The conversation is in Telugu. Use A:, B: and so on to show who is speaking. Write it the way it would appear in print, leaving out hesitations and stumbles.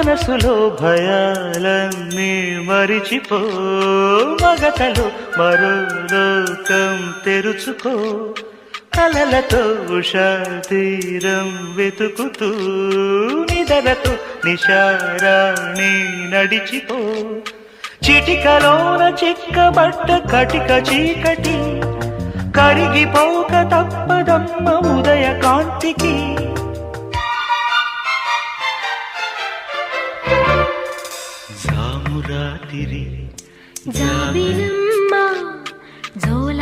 A: మనసులో భయాలన్నీ మరిచిపో మగతలో మరో లోకం తెరుచుకో కలలతో ఉషా తీరం వెతుకుతూ నిదరతో నిశారాణి నడిచిపో చిటికలోన చిక్కబట్ట కటిక చీకటి కరిగిపోక తప్పదమ్మ ఉదయ కాంతికి జామురాతిరి
B: జాబిలమ్మ జోల